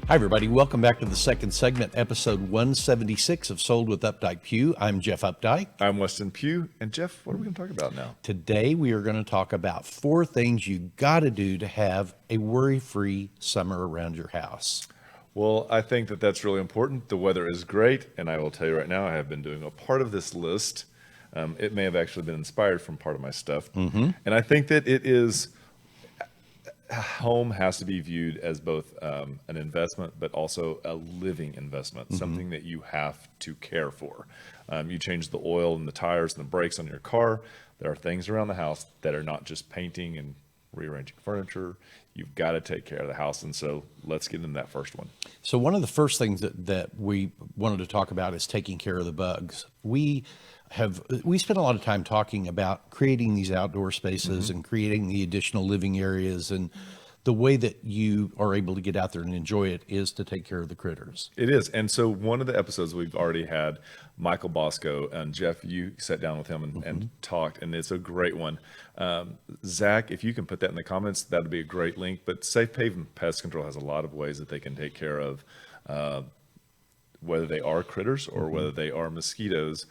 Hi, everybody. Welcome back to the second segment, episode 176 of Sold with Updike Pugh. I'm Jeff Updike. I'm Weston Pugh. And Jeff, what are we going to talk about now? Today, we are going to talk about 4 things you got to do to have a worry-free summer around your house. Well, I think that that's really important. The weather is great. And I will tell you right now, I have been doing a part of this list. It may have actually been inspired from part of my stuff. And I think that it is... home has to be viewed as both an investment, but also a living investment, something that you have to care for. You change the oil and the tires and the brakes on your car. There are things around the house that are not just painting and rearranging furniture. You've got to take care of the house. And so let's get into that first one. So one of the first things that we wanted to talk about is taking care of the bugs. We spent a lot of time talking about creating these outdoor spaces and creating the additional living areas, and the way that you are able to get out there and enjoy it is to take care of the critters. It is. And so one of the episodes we've already had, Michael Bosco, and Jeff, you sat down with him and talked, and it's a great one. Zach, if you can put that in the comments, that would be a great link. But Safe Haven Pest Control has a lot of ways that they can take care of whether they are critters or whether they are mosquitoes,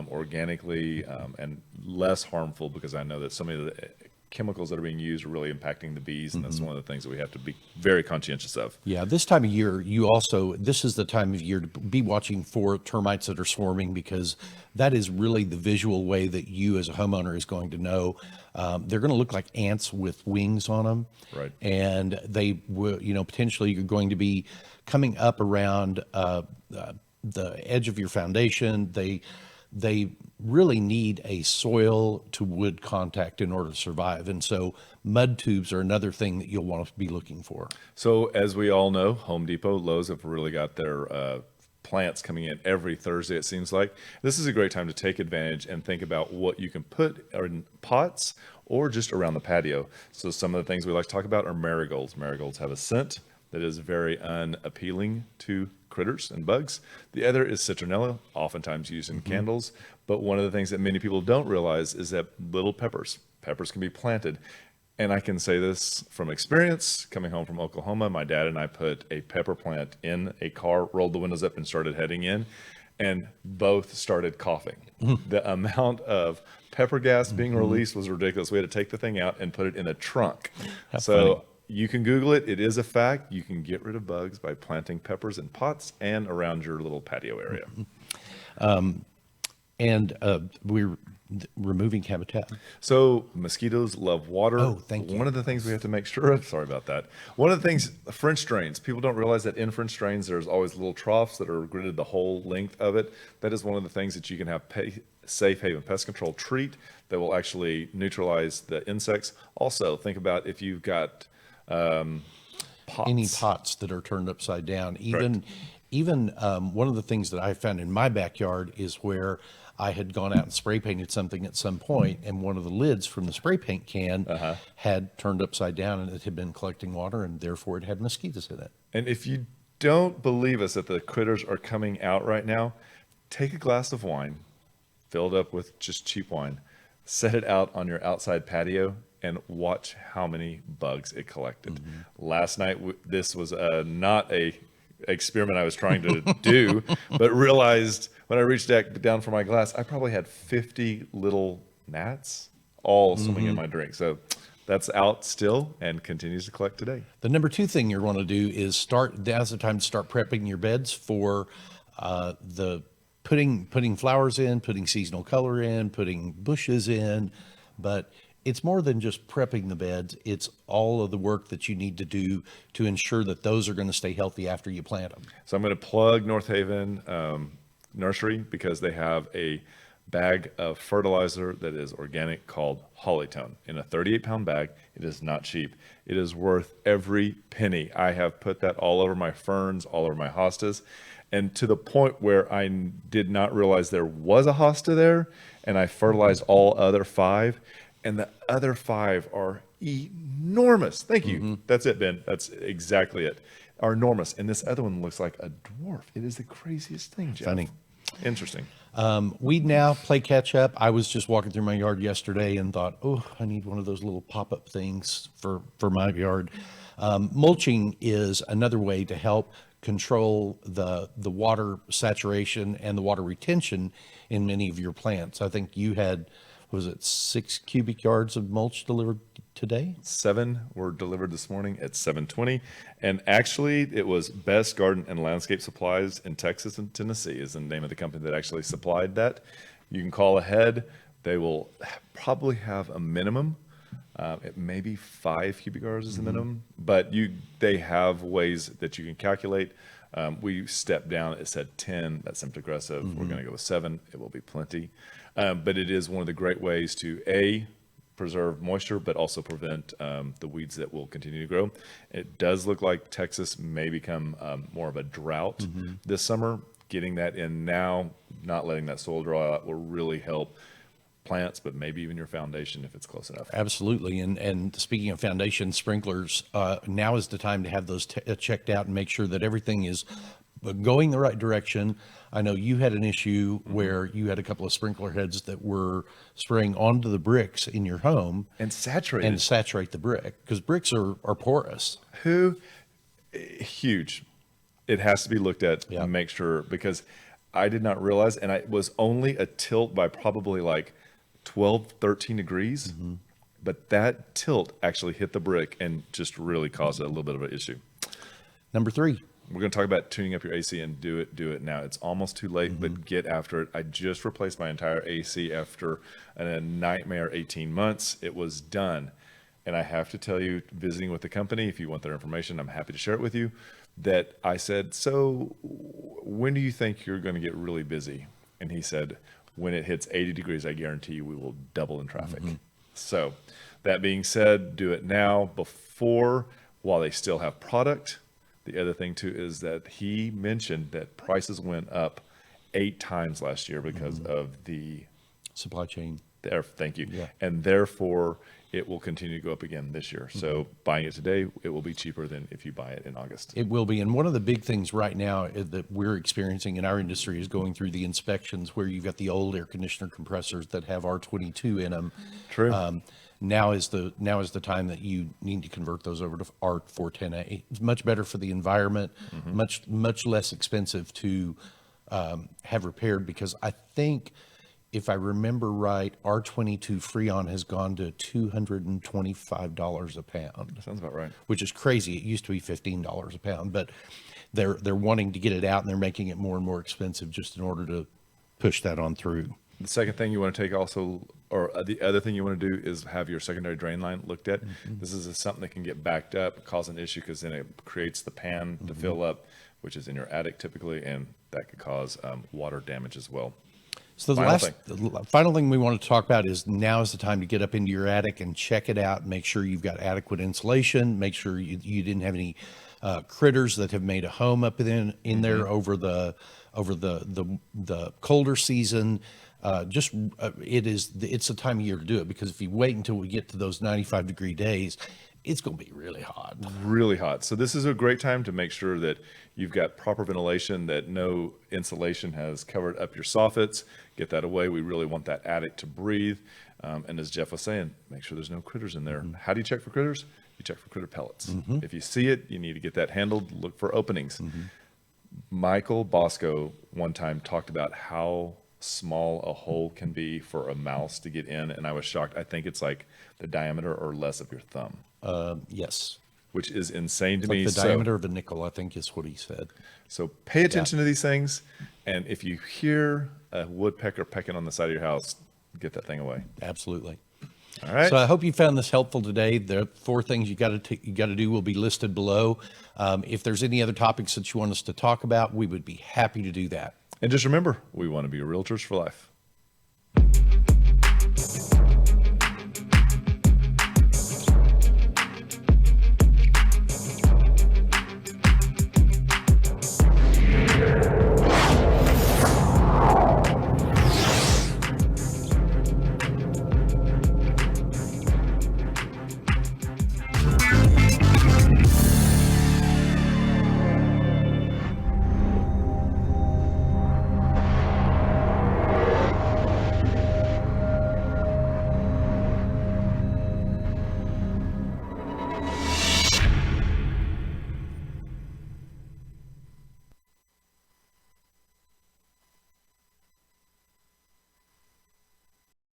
organically and less harmful, because I know that some of the chemicals that are being used are really impacting the bees, and that's one of the things that we have to be very conscientious of. Yeah, this time of year, this is the time of year to be watching for termites that are swarming, because that is really the visual way that you as a homeowner is going to know. They're going to look like ants with wings on them. Right. And they will, potentially you're going to be coming up around the edge of your foundation. They really need a soil to wood contact in order to survive. And so mud tubes are another thing that you'll want to be looking for. So as we all know, Home Depot, Lowe's have really got their plants coming in every Thursday, it seems like. This is a great time to take advantage and think about what you can put in pots or just around the patio. So some of the things we like to talk about are marigolds. Marigolds have a scent that is very unappealing to critters and bugs. The other is citronella, oftentimes used in candles. But one of the things that many people don't realize is that little peppers can be planted. And I can say this from experience. Coming home from Oklahoma, my dad and I put a pepper plant in a car, rolled the windows up and started heading in, and both started coughing. The amount of pepper gas being released was ridiculous. We had to take the thing out and put it in a trunk. That's so funny. You can Google it. It is a fact. You can get rid of bugs by planting peppers in pots and around your little patio area. We're removing habitat. So mosquitoes love water. Oh, thank you. One of the things we have to make sure of, sorry about that. One of the things, French drains, people don't realize that in French drains, there's always little troughs that are gridded the whole length of it. That is one of the things that you can have Safe Haven Pest Control treat that will actually neutralize the insects. Also, think about if you've got pots. Any pots that are turned upside down. Even one of the things that I found in my backyard is where I had gone out and spray painted something at some point, and one of the lids from the spray paint can had turned upside down, and it had been collecting water, and therefore it had mosquitoes in it. And if you don't believe us that the critters are coming out right now, take a glass of wine, fill it up with just cheap wine, set it out on your outside patio, and watch how many bugs it collected. Last night, this was not a experiment I was trying to do, but realized when I reached down for my glass, I probably had 50 little gnats all swimming in my drink. So that's out still and continues to collect today. The number 2 thing you want to do is now's the time to start prepping your beds for putting flowers in, putting seasonal color in, putting bushes in. But it's more than just prepping the beds. It's all of the work that you need to do to ensure that those are going to stay healthy after you plant them. So I'm going to plug North Haven Nursery, because they have a bag of fertilizer that is organic called Hollytone in a 38-pound bag. It is not cheap. It is worth every penny. I have put that all over my ferns, all over my hostas, and to the point where I did not realize there was a hosta there, and I fertilized all other 5. And the other 5 are enormous. Thank you. That's it, Ben. That's exactly it. Are enormous. And this other one looks like a dwarf. It is the craziest thing, Jeff. Funny. Interesting. We now play catch up. I was just walking through my yard yesterday and thought, oh, I need one of those little pop-up things for my yard. Mulching is another way to help control the water saturation and the water retention in many of your plants. I think you had, was it 6 cubic yards of mulch delivered today? 7 were delivered this morning at 7:20, and actually it was Best Garden and Landscape Supplies in Texas and Tennessee is the name of the company that actually supplied that. You can call ahead. They will probably have a minimum. It may be 5 cubic yards is the minimum, but they have ways that you can calculate. We stepped down. It said 10. That seemed aggressive. We're going to go with 7. It will be plenty. But it is one of the great ways to preserve moisture, but also prevent the weeds that will continue to grow. It does look like Texas may become more of a drought this summer. Getting that in now, not letting that soil dry out will really help plants, but maybe even your foundation if it's close enough. Absolutely. And speaking of foundation sprinklers, now is the time to have those checked out and make sure that everything is going the right direction. I know you had an issue where you had a couple of sprinkler heads that were spraying onto the bricks in your home And saturate the brick, because bricks are porous. Huge. It has to be looked at and make sure, because I did not realize, and it was only a tilt by probably like 12, 13 degrees, but that tilt actually hit the brick and just really caused a little bit of an issue. Number 3. We're going to talk about tuning up your AC, and do it now. It's almost too late, but get after it. I just replaced my entire AC after a nightmare 18 months. It was done. And I have to tell you, visiting with the company, if you want their information, I'm happy to share it with you, that I said, so when do you think you're going to get really busy? And he said, when it hits 80 degrees, I guarantee you we will double in traffic. So that being said, do it now while they still have product. The other thing too is that he mentioned that prices went up 8 times last year because of the Supply chain. Thank you. Yeah. And therefore it will continue to go up again this year. So buying it today, it will be cheaper than if you buy it in August. It will be. And one of the big things right now that we're experiencing in our industry is going through the inspections where you've got the old air conditioner compressors that have R22 in them. True. Now is the time that you need to convert those over to R410A. It's much better for the environment, much less expensive to have repaired, because I think, if I remember right, R22 Freon has gone to $225 a pound. That sounds about right. Which is crazy. It used to be $15 a pound, but they're wanting to get it out, and they're making it more and more expensive just in order to push that on through. The second thing you want to take also, or the other thing you want to do, is have your secondary drain line looked at. This is something that can get backed up, cause an issue, because then it creates the pan to fill up, which is in your attic typically, and that could cause water damage as well. So the final thing we want to talk about is, now is the time to get up into your attic and check it out. Make sure you've got adequate insulation. Make sure you didn't have any critters that have made a home up in there over the colder season. It's the time of year to do it, because if you wait until we get to those 95-degree days, it's going to be really hot. Really hot. So this is a great time to make sure that you've got proper ventilation, that no insulation has covered up your soffits. Get that away. We really want that attic to breathe. And as Jeff was saying, make sure there's no critters in there. How do you check for critters? You check for critter pellets. If you see it, you need to get that handled. Look for openings. Michael Bosco one time talked about how small a hole can be for a mouse to get in, and I was shocked. I think it's like the diameter or less of your thumb. Yes. Which is insane to like me. The diameter of a nickel, I think, is what he said. So pay attention to these things, and if you hear a woodpecker pecking on the side of your house, get that thing away. Absolutely. All right. So I hope you found this helpful today. The 4 things you got to do will be listed below. If there's any other topics that you want us to talk about, we would be happy to do that. And just remember, we want to be realtors for life.